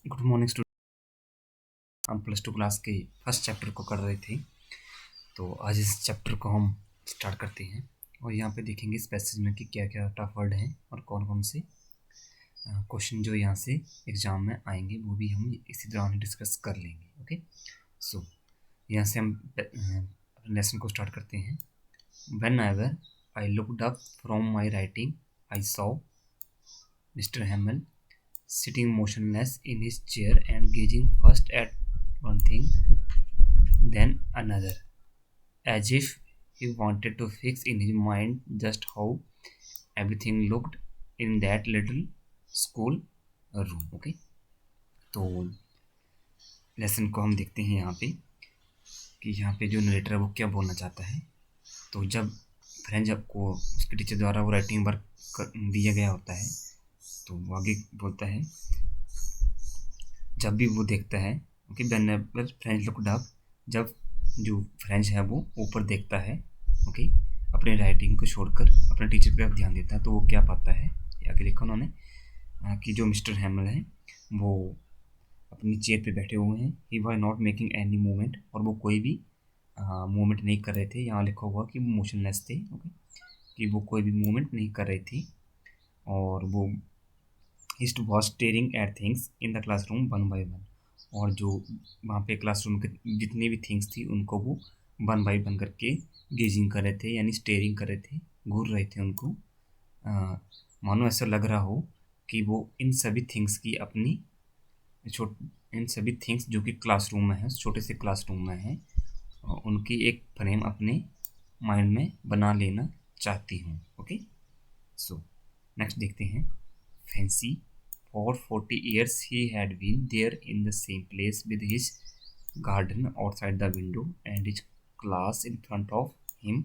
Good morning student. हम plus two class के first chapter को कर रहे थे, तो आज इस चैप्टर को हम स्टार्ट करते हैं और यहाँ पे देखेंगे इस पैसेज में कि क्या क्या टफ वर्ड हैं और कौन कौन से क्वेश्चन जो यहाँ से एग्जाम में आएंगे वो भी हम इसी दौरान डिस्कस कर लेंगे। ओके, सो यहाँ से हम लेसन को स्टार्ट करते हैं। Whenever I looked up from my writing I saw mister Hamel sitting motionless in his chair and gazing first at one thing, then another, as if he wanted to fix in his mind just how everything looked in that little school room. Okay, तो lesson को हम देखते हैं यहाँ पे कि यहाँ पे जो नरेटर है वो क्या बोलना चाहता है। तो जब फ्रेंच को उसके टीचर द्वारा वो राइटिंग वर्क दिया गया होता है तो वो आगे बोलता है, जब भी वो देखता है okay, whenever French looked up, जब जो फ्रेंच है वो ऊपर देखता है ओके, अपने राइटिंग को छोड़कर अपने टीचर की तरफ ध्यान देता है, तो वो क्या पाता है, आगे लिखा उन्होंने कि जो मिस्टर हेमल है वो अपनी चेयर पे बैठे हुए हैं। He was not making any movement, और वो कोई भी मूवमेंट नहीं कर रहे थे। यहाँ लिखा हुआ कि वो मोशनलेस थे ओके, कि वो कोई भी मूवमेंट नहीं कर रहे थे और वो हिस्ट was staring at things in the classroom one by one, और जो वहाँ पे क्लासरूम के जितनी भी थिंग्स थी उनको वो वन बाई वन करके गेजिंग कर रहे थे, यानी स्टेयरिंग कर रहे थे, घूर रहे थे उनको। मानो ऐसा लग रहा हो कि वो इन सभी थिंग्स की अपनी इन सभी थिंग्स जो कि क्लासरूम में है, छोटे से क्लासरूम में है, उनकी एक फ्रेम अपने माइंड में बना लेना चाहती हूँ। ओके, सो नेक्स्ट देखते हैं। Fancy for 40 years he had been there in the same place with his garden outside the window and his class in front of him,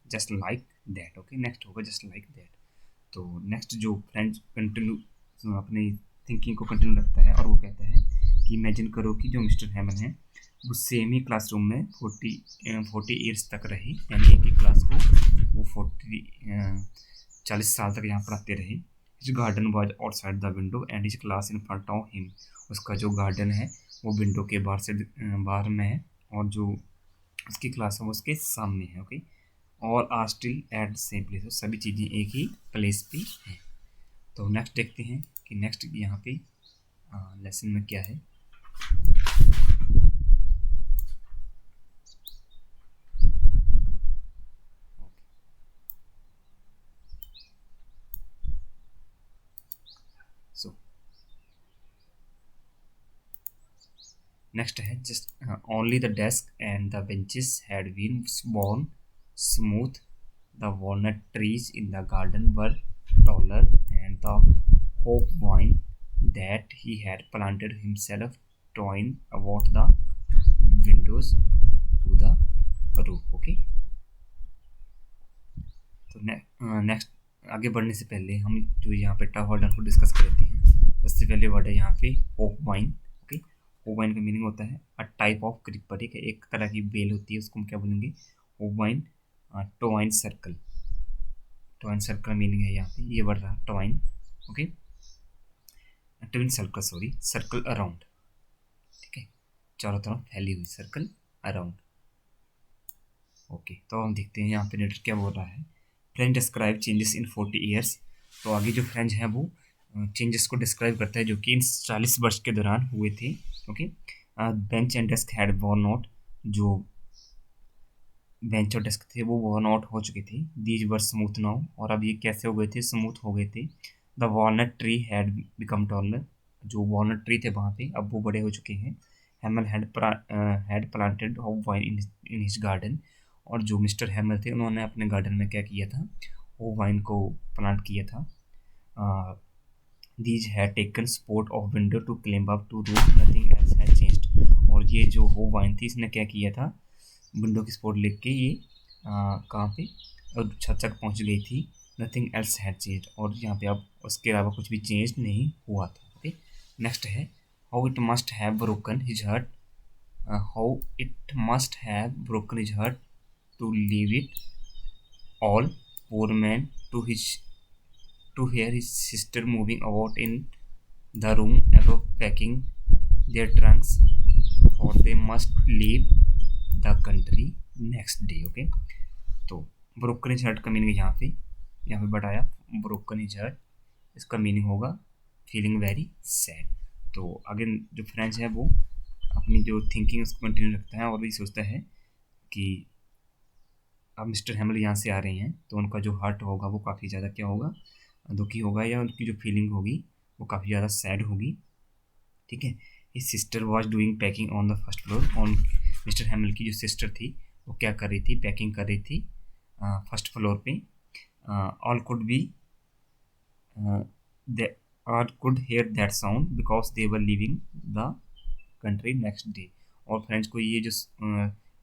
just like that. Okay, next होगा just like that। तो next जो French continue अपनी thinking को continue रखता है और वो कहता है कि इमेजिन करो कि जो मिस्टर हेमन है वो सेम ही क्लासरूम में 40 ईयर्स तक रहे, यानी एक ही क्लास को वो 40 साल तक यहाँ पढ़ाते रहे। His garden was outside the window and his class in front of him, उसका जो गार्डन है वो विंडो के बाहर में है और जो उसकी क्लास है वो उसके सामने है। ओके, और are still at the same place, सभी चीज़ें एक ही प्लेस पे हैं। तो नेक्स्ट देखते हैं कि नेक्स्ट यहाँ पे लेसन में क्या है। नेक्स्ट है just only the desk and the benches had been worn smooth, the walnut trees in the garden were taller, and the hope vine that he had planted himself twined about the windows to the roof। okay, तो next आगे बढ़ने से पहले हम जो यहाँ पे tough word को डिस्कस कर लेते हैं। सबसे पहले वर्ड है यहाँ पे hope wine. Okay, hope wine का मीनिंग होता है अ टाइप ऑफ क्रीपर, ठीक है, एक तरह की बेल होती है, उसको हम क्या बोलेंगे, hop vine. Twine circle, twine circle meaning है यहाँ पे, ये वर्ड रहा twine. Okay, twin circle, sorry, circle around, ठीक है, चारों तरफ फैली हुई, सर्कल अराउंड। ओके, तो हम देखते हैं यहाँ पे नेटर क्या बोल रहा है। French describe changes in 40 years, तो आगे जो फ्रेंच है वो चेंजेस को डिस्क्राइब करता है जो कि इन 40 वर्ष के दौरान हुए थे। Okay, bench and desk had worn out, जो बेंच और डेस्क थे वो वर्न आउट हो चुके थे। दीज वर स्मूथ नाउ, और अब ये कैसे हो गए थे, स्मूथ हो गए थे। The walnut tree had become taller, जो वॉलनट ट्री थे वहाँ पे अब वो बड़े हो चुके हैं। Hamel had planted hop vine in his garden, और जो मिस्टर हेमल थे उन्होंने अपने गार्डन में क्या किया था, होप वाइन को प्लांट किया था। These had taken support of window to climb up to roof, nothing else had changed, और ये जो होप वाइन थी इसने क्या किया था, विंडो की सपोर्ट लेके ये कहाँ पे और छत तक पहुँच गई थी। नथिंग एल्स हैड चेंज्ड, और यहाँ पे अब उसके अलावा कुछ भी चेंज नहीं हुआ था। ओके, नेक्स्ट है how it must have broken his heart, how it must have broken his heart to leave it all, poor man, to hear his sister moving about in the room above packing their trunks for they must leave the country next day. Okay, तो broken his heart का meaning यहाँ पे बताया, broken his heart, इसका meaning होगा feeling very sad. तो आगे जो फ्रेंच है वो अपनी जो थिंकिंग उसको कंटिन्यू रखता है और भी सोचता है कि अब मिस्टर हैमल यहाँ से आ रहे हैं तो उनका जो हार्ट होगा वो काफ़ी ज़्यादा क्या होगा, दुखी होगा, या उनकी जो फीलिंग होगी वो काफ़ी ज़्यादा सैड होगी। ठीक है, his sister was doing packing on the first floor. On mister हैमल की जो सिस्टर थी वो क्या कर रही थी, पैकिंग कर रही थी फर्स्ट फ्लोर पे। All could be all could hair that sound because they were living the country next day. और फ्रेंड्स को ये जो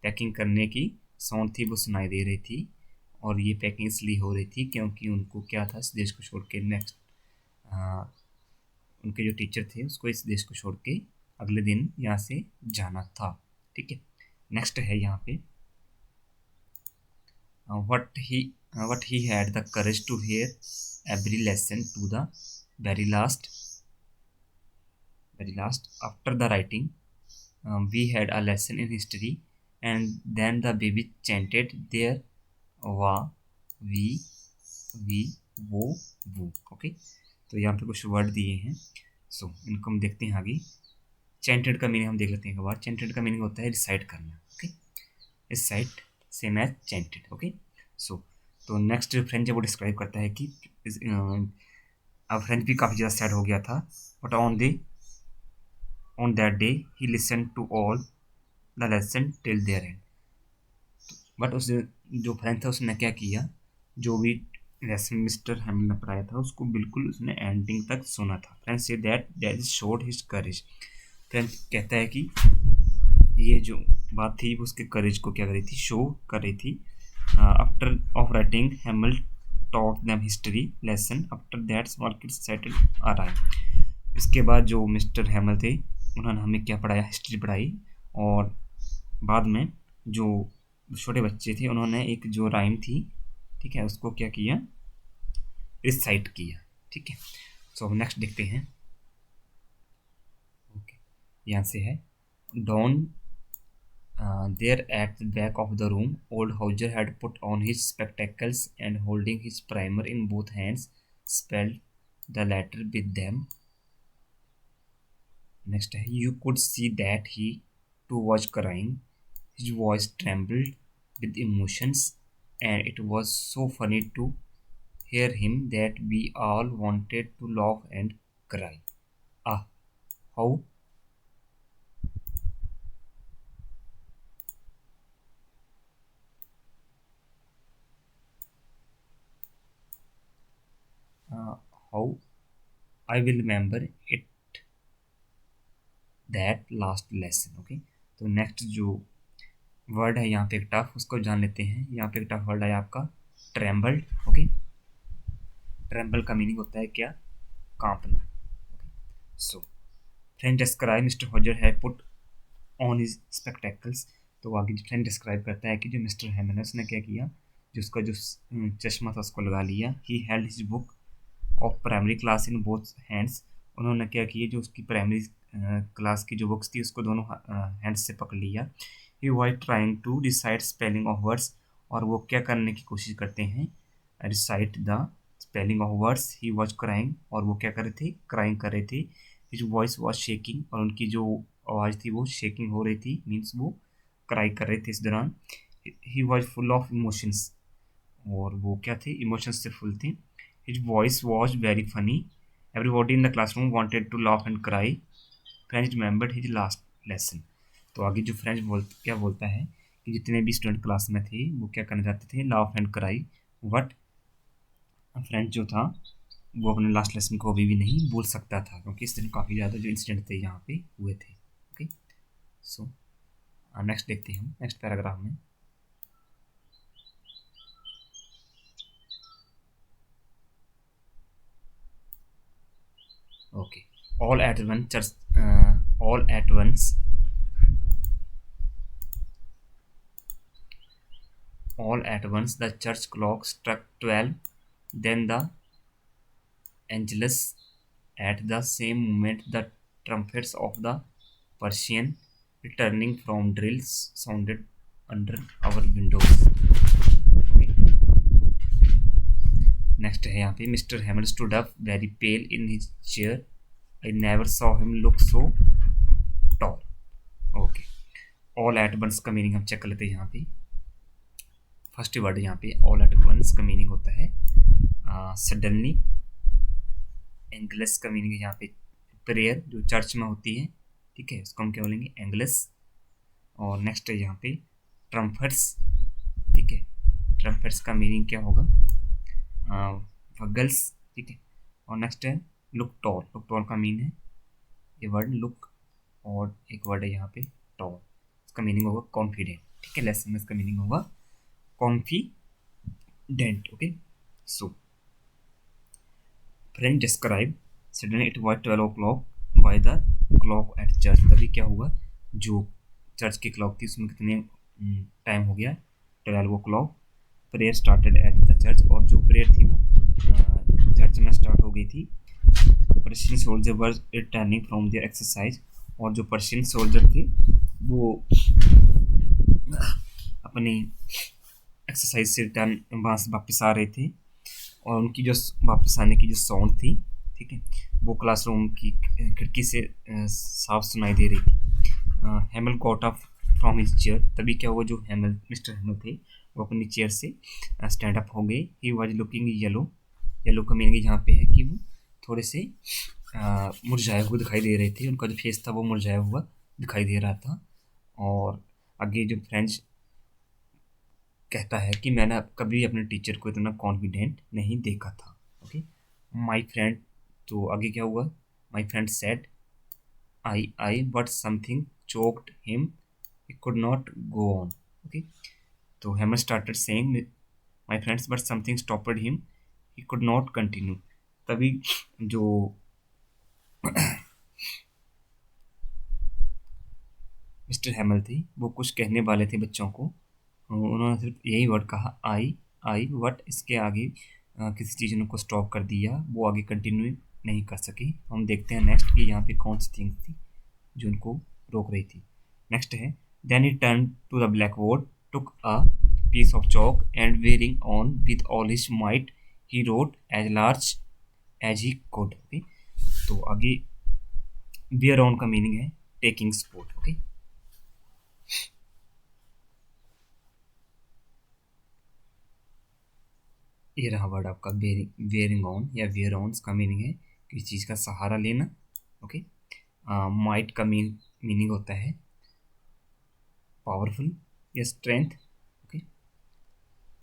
पैकिंग करने की साउंड थी वो सुनाई दे रही थी, और ये पैकिंग इसलिए हो रही थी क्योंकि उनको क्या था, इस देश को छोड़ के नेक्स्ट उनके जो टीचर थे उसको इस देश को छोड़ के अगले दिन यहाँ से जाना था। ठीक है, नेक्स्ट है यहाँ पे what he had the courage to hear every lesson to the very last after the writing. We had a lesson in history and then the baby chanted there wa we wo वो। Okay, तो यहाँ पे कुछ word दिए हैं, सो इनको हम देखते हैं आगे। चैंटेड का मीनिंग हम देख लेते हैं एक बार। चैंटेड का मीनिंग होता है रिसाइट करना। Okay, recite same as chanted. Okay, so तो नेक्स्ट जो फ्रेंच है वो डिस्क्राइब करता है कि अब फ्रेंच भी काफ़ी ज़्यादा सैड हो गया था, but on that day he listen to all the lesson till their end. But उस जो फ्रेंच था उसने क्या किया, जो भी लेसन मिस्टर हैमिल ने पढ़ाया था उसको बिल्कुल उसने एंडिंग तक सुना था। French say that is showed his courage. French कहता है कि ये जो बात थी वो उसके करेज को क्या कर रही थी, शो कर रही थी। After of writing हैमिल taught them history lesson after that small kids settled arrived। इसके बाद जो मिस्टर हैमल थे उन्होंने हमें क्या पढ़ाया, हिस्ट्री पढ़ाई, और बाद में जो छोटे बच्चे थे उन्होंने एक जो राइम थी, ठीक है, उसको क्या किया, रिसाइट किया। ठीक है, सो हम नेक्स्ट देखते हैं। ओके, यहाँ से है don there at the back of the room, old Hauser had put on his spectacles and holding his primer in both hands, spelled the letter with them. Next, you could see that he too was crying. His voice trembled with emotions, and it was so funny to hear him that we all wanted to laugh and cry. Ah, how how I will remember it that last lesson. Okay, तो next जो word है यहाँ पे एक tough, उसको जान लेते हैं। यहाँ पे एक टफ वर्ड है आपका ट्रेम्बल्ड। ओके, ट्रेम्बल का मीनिंग होता है क्या, कांपना। सो फ्रेंच डिस्क्राइब मिस्टर हॉजर है पुट ऑन हिज स्पेक्टेकल्स। तो आगे फ्रेंच डिस्क्राइब करता है कि जो मिस्टर हैमन है उसने क्या किया, जो उसका जो चश्मा था उसको लगा लिया। He held his book of primary class in both hands. उन्होंने क्या किया, जो उसकी प्राइमरी क्लास की जो बुक्स थी उसको दोनों हैंड्स से पकड़ लिया। He was trying to recite spelling of words, और वो क्या करने की कोशिश करते हैं, recite the spelling of words. He was crying, और वो क्या कर रहे थे, क्राइंग कर रहे थे। हिज वॉइस वाज शेकिंग, और उनकी जो आवाज़ थी वो शेकिंग हो रही थी, मीन्स वो क्राई कर रहे थे इस दौरान। He was full of emotions, और वो क्या थे, इमोशंस से फुल थे। His voice was very funny, everybody in the classroom wanted to laugh and cry. Franz remembered his last lesson. तो आगे जो फ्रेंच क्या बोलता है कि जितने भी स्टूडेंट क्लास में थे वो क्या करना चाहते थे, laugh and cry. But French जो था वो अपने लास्ट लेसन को अभी भी नहीं भूल सकता था, क्योंकि इस दिन काफ़ी ज़्यादा जो इंसिडेंट थे यहाँ पे हुए थे। ओके, सो नेक्स्ट देखते हैं हम नेक्स्ट पैराग्राफ में। Okay, all at once all at once all at once the church clock struck 12, then the angelus At the same moment, the trumpets of the Persian returning from drills sounded under our windows. Okay. Next है यहाँ पे Mr. Hamel stood up very pale in his chair. I never saw him look so tall. Okay. All at once का meaning हम check कर लेते हैं यहाँ पे. फर्स्ट वर्ड यहाँ पे all at once का मीनिंग होता है सडनली. एंगलस का मीनिंग है यहाँ पे प्रेयर जो चर्च में होती है, ठीक है, उसको हम क्या बोलेंगे एंगलस. और नेक्स्ट है यहाँ पे ट्रम्फर्स, ठीक है, ट्रम्फर्स का मीनिंग क्या होगा वगल्स, ठीक है. और नेक्स्ट है लुक टॉल. लुक टॉल का मीन है ये वर्ड लुक, और एक वर्ड है यहाँ पे टॉल, इसका मीनिंग होगा कॉन्फिडेंट, ठीक है. लेसन में इसका मीनिंग होगा confident. Okay. So friend describe suddenly it was 12 o'clock by the clock at church. तभी क्या हुआ, जो चर्च की क्लॉक थी उसमें कितने टाइम हो गया 12 o'clock. Prayer started at the church, और जो प्रेयर थी वो चर्च में स्टार्ट हो गई थी. Persian soldier were returning from their exercise, और जो पर्शियन सोल्जर थे वो अपनी एक्सरसाइज से रिटर्न वहाँ से वापस आ रहे थे, और उनकी जो वापस आने की जो साउंड थी, ठीक है, वो क्लासरूम की खिड़की से साफ सुनाई दे रही थी. Hamel got up from his chair. तभी क्या हुआ, जो हेमल मिस्टर हेमल थे वो अपनी चेयर से स्टैंड अप हो गए. He was looking yellow. Yellow का मीनिंग यहाँ पे है कि वो थोड़े से मुरझाए हुए दिखाई दे रहे थे. उनका जो फेस था वो मुरझाया हुआ दिखाई दे रहा था. और आगे जो फ्रेंच कहता है कि मैंने कभी अपने टीचर को इतना कॉन्फिडेंट नहीं देखा था. ओके. माई फ्रेंड, तो आगे क्या हुआ, my friend said I but something choked him, he could not go on. Okay. तो Hamel started saying my friends but something stopped him, he could not continue. तभी जो मिस्टर हेमल थे वो कुछ कहने वाले थे बच्चों को, उन्होंने सिर्फ यही वर्ड कहा आई बट इसके आगे किसी चीज़ ने को स्टॉप कर दिया, वो आगे कंटिन्यू नहीं कर सके. हम देखते हैं नेक्स्ट कि यहाँ पे कौन सी थिंग्स थी जो उनको रोक रही थी. नेक्स्ट है then he turn to the blackboard, took a piece of chalk and wearing on with all his might he wrote as large as he could. Okay. तो आगे वेयर ऑन का मीनिंग है taking support. Okay. ये रहा word आपका wearing on या wear on का meaning है किसी चीज़ का सहारा लेना. ओके. माइट का मीनिंग होता है पावरफुल या स्ट्रेंथ. ओके.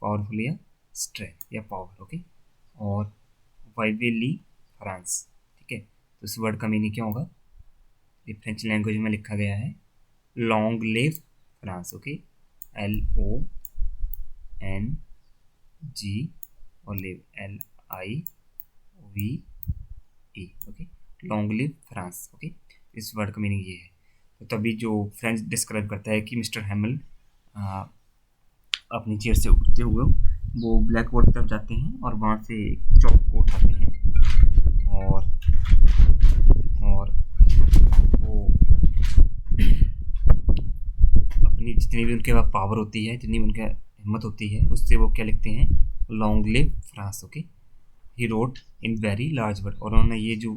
पावरफुल या स्ट्रेंथ या पावर. ओके. और वाइवेली फ्रांस, ठीक है. तो इस वर्ड का मीनिंग क्या होगा, ये फ्रेंच लैंग्वेज में लिखा गया है long live France. Okay. LONG और live LIVE. Okay. Long live France. Okay. इस वर्ड का मीनिंग ये है. तो तभी जो फ्रेंच डिस्क्राइब करता है कि मिस्टर हेमल अपनी चेयर से उठते हुए वो ब्लैक बोर्ड की तरफ जाते हैं और वहाँ से चौक को उठाते हैं, और वो अपनी जितनी भी उनके पास पावर होती है, जितनी भी उनकी हिम्मत होती है, उससे वो क्या लिखते हैं long live France. Okay. He wrote in very large word, और उन्होंने ये जो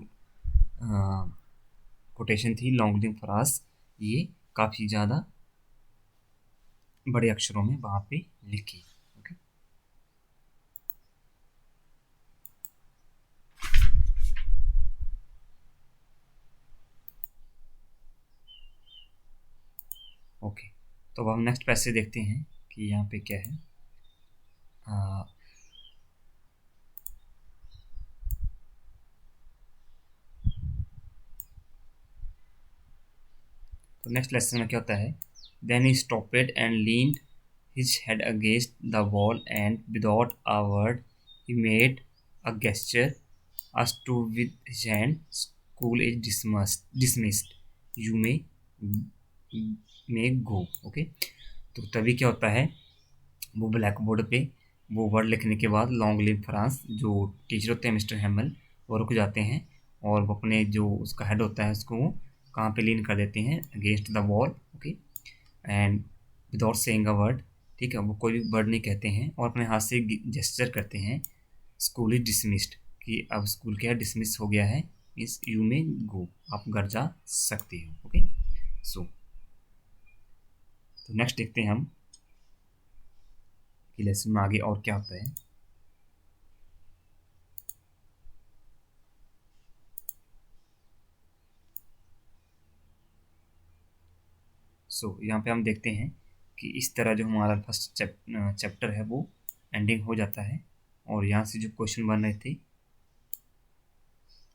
कोटेशन थी लॉन्ग लिव फ्रांस, ये काफ़ी ज़्यादा बड़े अक्षरों में वहाँ पे लिखी. ओके. ओके. तो अब हम नेक्स्ट पैसेज देखते हैं कि यहाँ पे क्या है. तो नेक्स्ट लेसन में क्या होता है, then he stopped and leaned his head against the wall and without a word he made a gesture us to with his hand, school is dismissed, you may go. Okay. तो तभी क्या होता है, वो ब्लैक बोर्ड पे वो word लिखने के बाद लॉन्ग लिव फ्रांस जो टीचर होते हैं मिस्टर हेमल वो रुक जाते हैं और वो अपने जो उसका हेड होता है उसको वो कहाँ पे लीन कर देते हैं, against the wall, okay, and without saying a word, ठीक है, वो कोई भी वर्ड नहीं कहते हैं और अपने हाथ से जेस्चर करते हैं, स्कूल इज डिसमिस्ड, कि अब स्कूल क्या डिसमिस हो गया है, इस यू में गो, आप घर जा सकते हो, ओके। सो तो नेक्स्ट देखते हैं हम कि लेसन में आगे और क्या होता है। सो यहाँ पे हम देखते हैं कि इस तरह जो हमारा फर्स्ट चैप्टर है वो एंडिंग हो जाता है। और यहाँ से जो क्वेश्चन बन रहे थे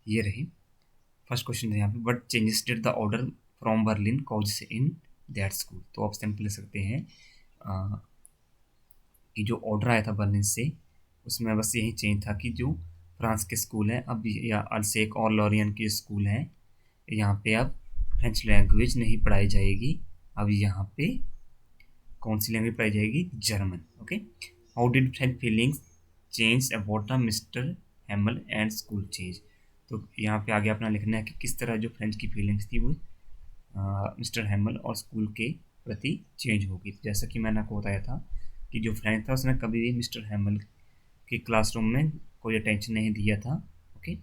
ये रही। फर्स्ट क्वेश्चन है यहाँ पे, what changes did the order from Berlin cause in that school. तो आप सिंपल ले सकते हैं कि जो ऑर्डर आया था बर्लिन से उसमें बस यही चेंज था कि जो फ्रांस के स्कूल हैं अब, या अल्सेक और लॉरियन के स्कूल हैं, यहाँ पे अब फ्रेंच लैंग्वेज नहीं पढ़ाई जाएगी, अब यहाँ पे कौन सी लैंग्वेज पढ़ाई जाएगी, German, okay. How did French feelings change about the mister हैमल and school change. तो यहाँ पे आगे अपना लिखना है कि किस तरह जो फ्रेंच की फीलिंग्स थी वो मिस्टर हैमल और स्कूल के प्रति चेंज होगी। जैसा कि मैंने आपको बताया था कि जो फ्रेंच था उसने कभी भी मिस्टर हैमल के क्लासरूम में कोई अटेंशन नहीं दिया था, ओके।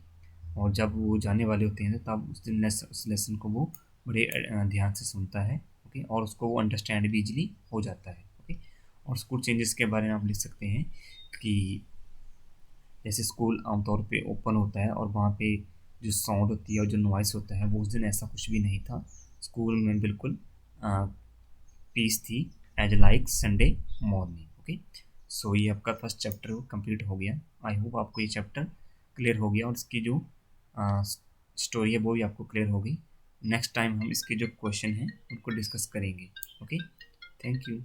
और जब वो जाने वाले होते हैं तब उस दिन उस लेसन को वो बड़े ध्यान से सुनता है, ओके, और उसको वो अंडरस्टैंड भी इजीली हो जाता है, ओके। और स्कूल चेंजेस के बारे में आप लिख सकते हैं कि जैसे स्कूल आमतौर पे ओपन होता है और वहाँ पे जो साउंड होती है और जो नॉइस होता है वो उस दिन ऐसा कुछ भी नहीं था, स्कूल में बिल्कुल पीस थी, as like Sunday morning, okay. So ये आपका फर्स्ट चैप्टर कंप्लीट हो गया। आई होप आपको ये चैप्टर क्लियर हो गया और इसकी जो स्टोरी है वो भी आपको क्लियर हो गई। नेक्स्ट टाइम हम इसके जो क्वेश्चन हैं उनको डिस्कस करेंगे, ओके। Thank you.